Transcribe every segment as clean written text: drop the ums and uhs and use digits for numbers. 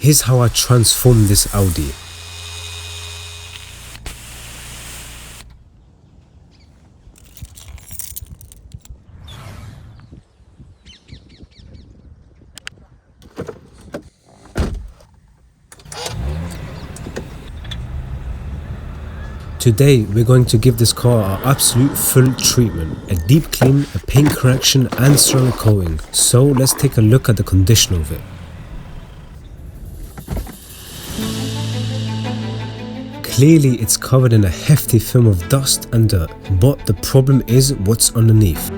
Here's how I transformed this Audi. Today we're going to give this car our absolute full treatment, a deep clean, a paint correction and ceramic coating. So let's take a look at the condition of it. Clearly it's covered in a hefty film of dust and dirt, but the problem is what's underneath.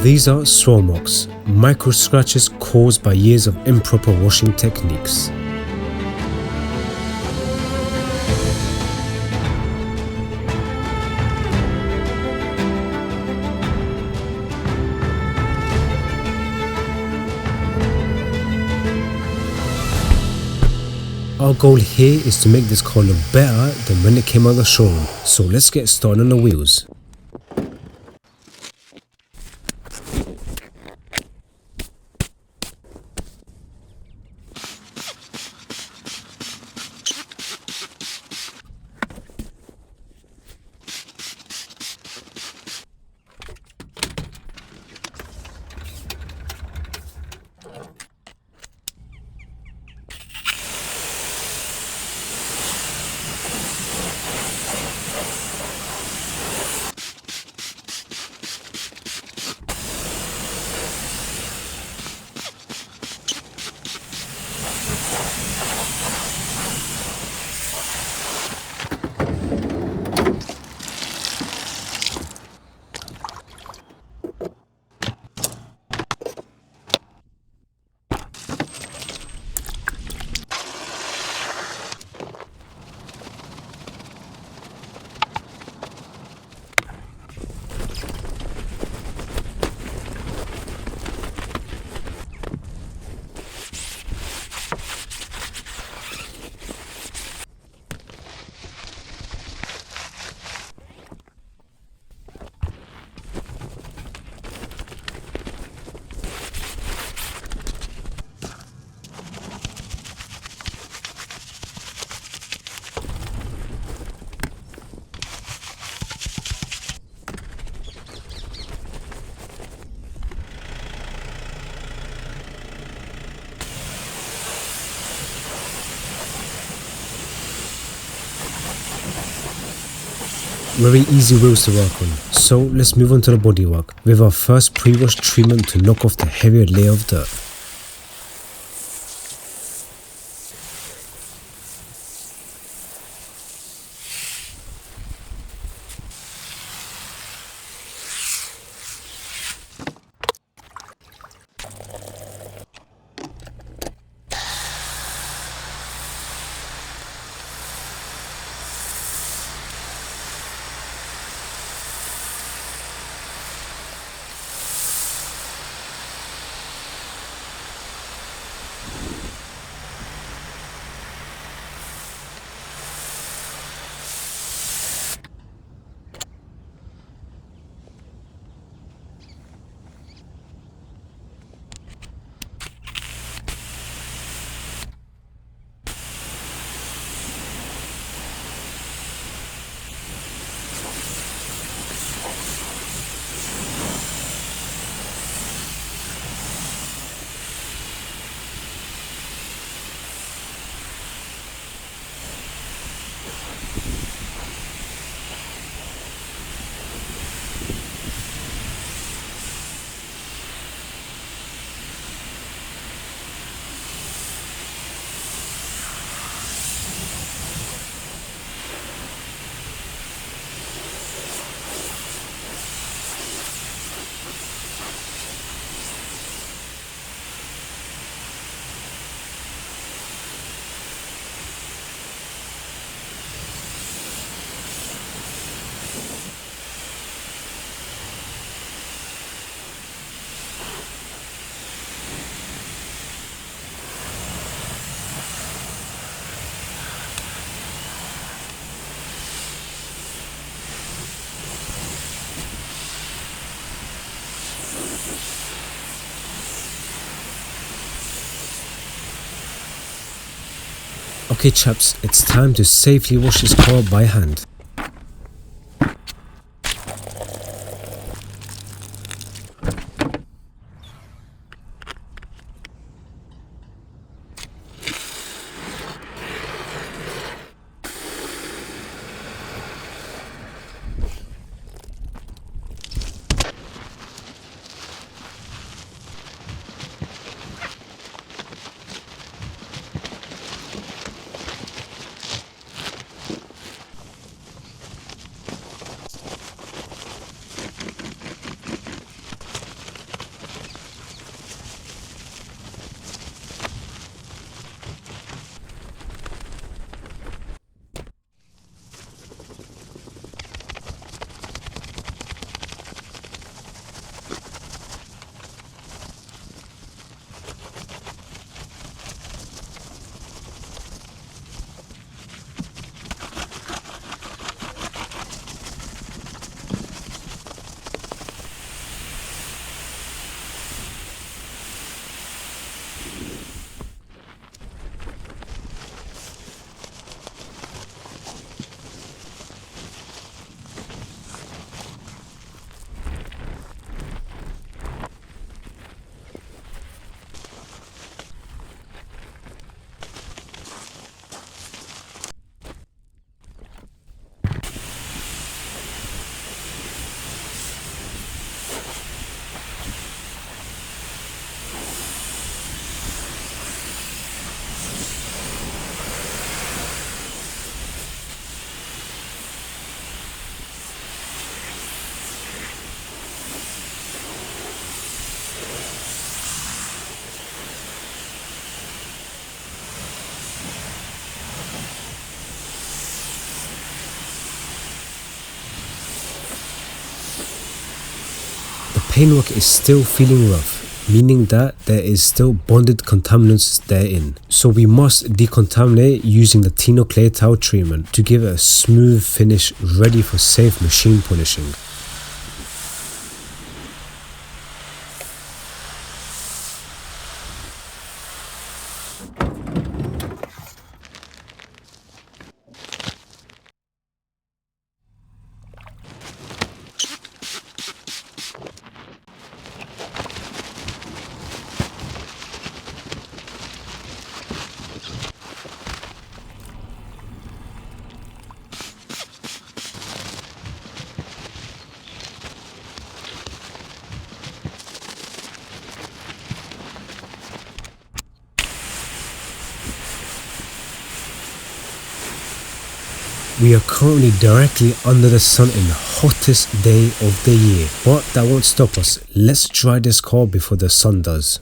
These are swirl marks, micro scratches caused by years of improper washing techniques. Our goal here is to make this car look better than when it came out of the showroom, so let's get started on the wheels. Very easy wheels to work on, so let's move on to the bodywork with our first pre-wash treatment to knock off the heavier layer of dirt. Okay chaps, it's time to safely wash this car by hand. The paintwork is still feeling rough, meaning that there is still bonded contaminants therein. So we must decontaminate using the Tino clay towel treatment to give it a smooth finish ready for safe machine polishing. We are currently directly under the sun in the hottest day of the year, but that won't stop us. Let's dry this car before the sun does.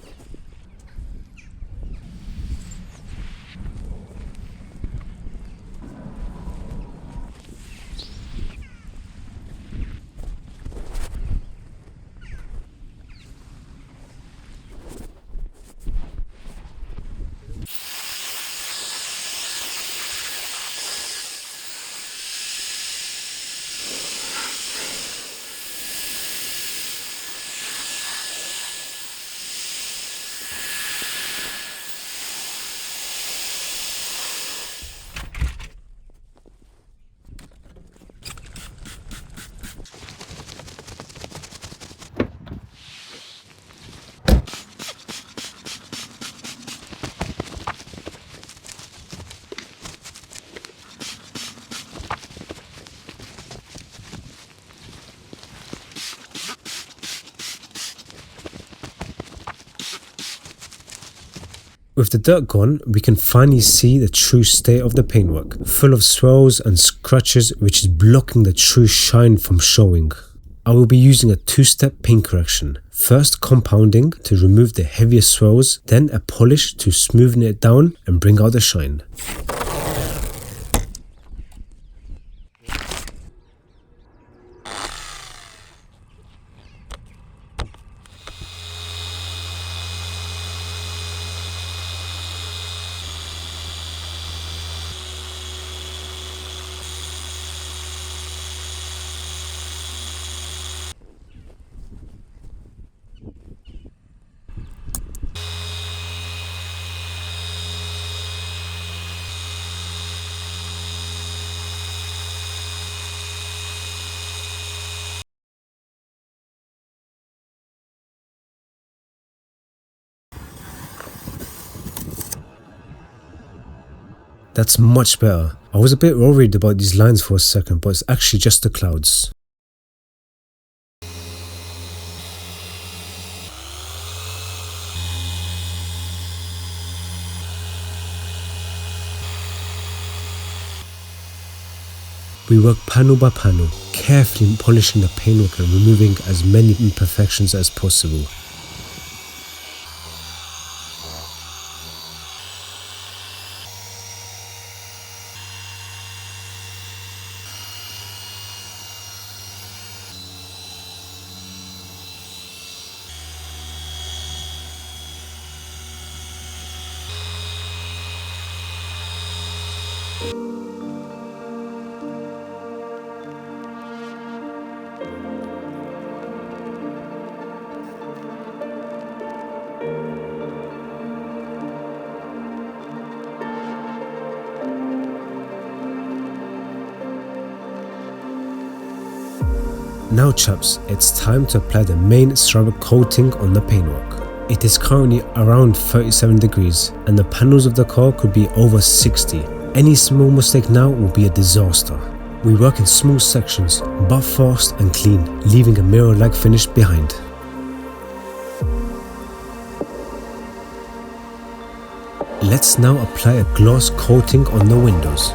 With the dirt gone, we can finally see the true state of the paintwork, full of swirls and scratches which is blocking the true shine from showing. I will be using a two-step paint correction. First compounding to remove the heavier swirls, then a polish to smoothen it down and bring out the shine. That's much better. I was a bit worried about these lines for a second, but it's actually just the clouds. We work panel by panel, carefully polishing the paintwork and removing as many imperfections as possible. Now chaps, it's time to apply the main ceramic coating on the paintwork. It is currently around 37 degrees and the panels of the car could be over 60. Any small mistake now will be a disaster. We work in small sections, but fast and clean, leaving a mirror-like finish behind. Let's now apply a gloss coating on the windows.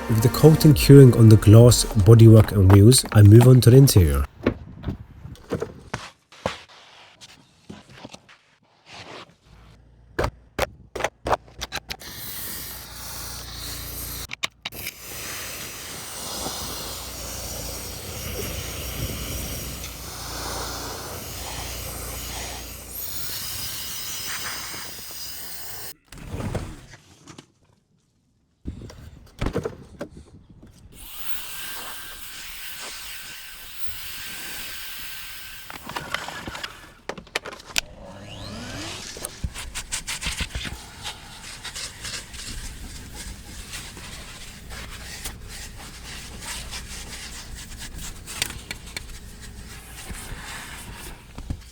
With the coating curing on the glass, bodywork and wheels, I move on to the interior.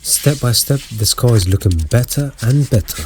Step by step, this car is looking better and better.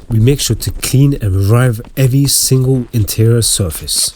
We make sure to clean and revive every single interior surface.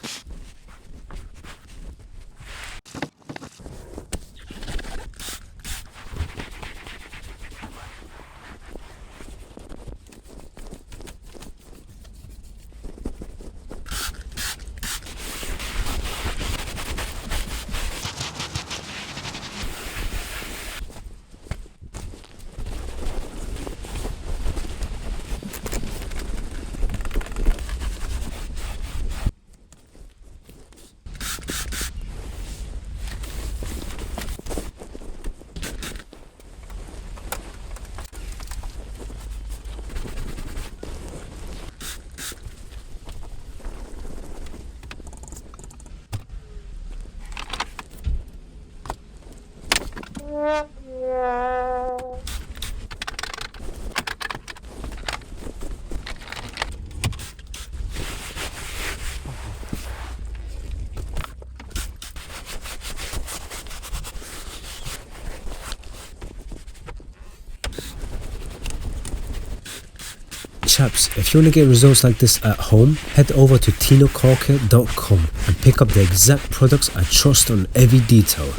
Chaps, if you want to get results like this at home, head over to tinocarcare.com and pick up the exact products I trust on every detail.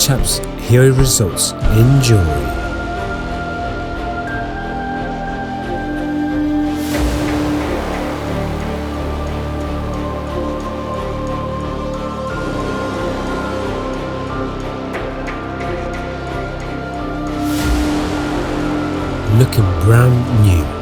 Chaps, here are your results. Enjoy. Looking brand new.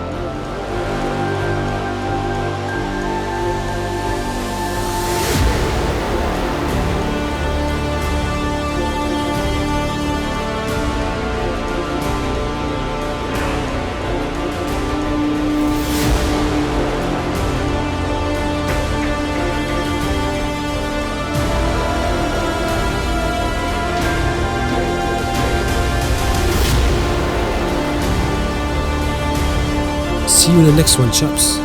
See you in the next one, chaps.